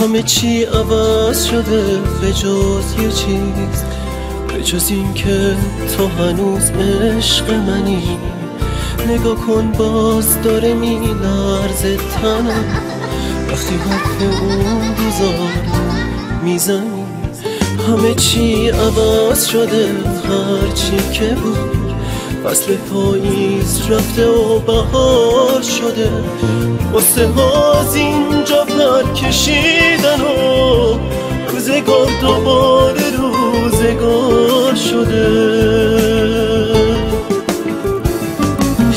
همه چی عوض شده به جز یه چیز، به جز این که تو هنوز عشق منی. نگاه کن باز داره میلرزه تنم وقتی حرف اون روزا رو میزنی. همه چی عوض شده هرچی که بود، فصل پاییز رفته و بهار شده. قصه ها از اینجا پر کشیدن و روزگار دوباره روزگار شده.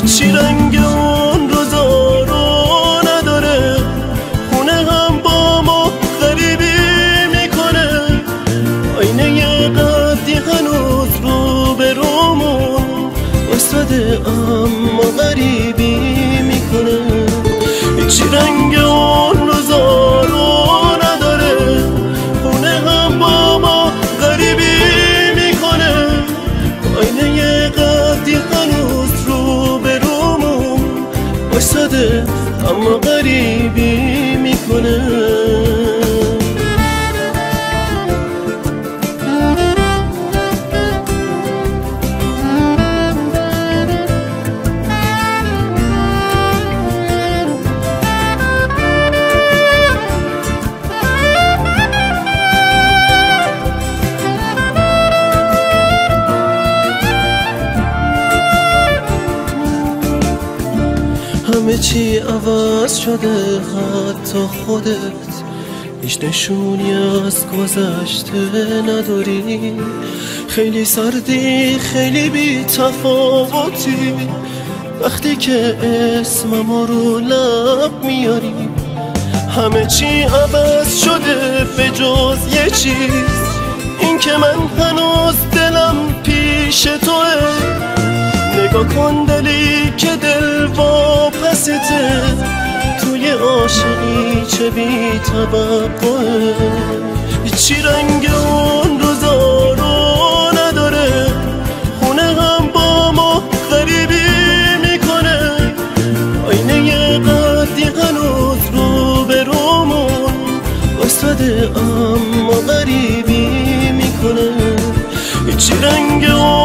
چی رنگ اون روزا رو نداره، خونه هم با ما غریبی میکنه. آینه یه قدی هنوز رو به رومون واسده اما غریبی میکنه. چی رنگ اون روزا رو نداره، خونه هم با ما غریبی میکنه. آینه یه قدی هنوز رو به رومون واسده اما غریبی میکنه. همه چی عوض شده حتی خودت هیچ نشونی از گذشته نداری. خیلی سردی خیلی بی تفاوتی وقتی که اسمم رو لب میاری. همه چی عوض شده به جز یه چیز، این که من هنوز دلم پیش توه. نگاه کن دلی که دل واپسته، توی عاشقی چه بی توقعه. چی رنگ اون روزا رو نداره، خونه هم با ما غریبی میکنه. آینه یه قدی هنوز رو به رومون واسده اما غریبی میکنه. چی رنگ اون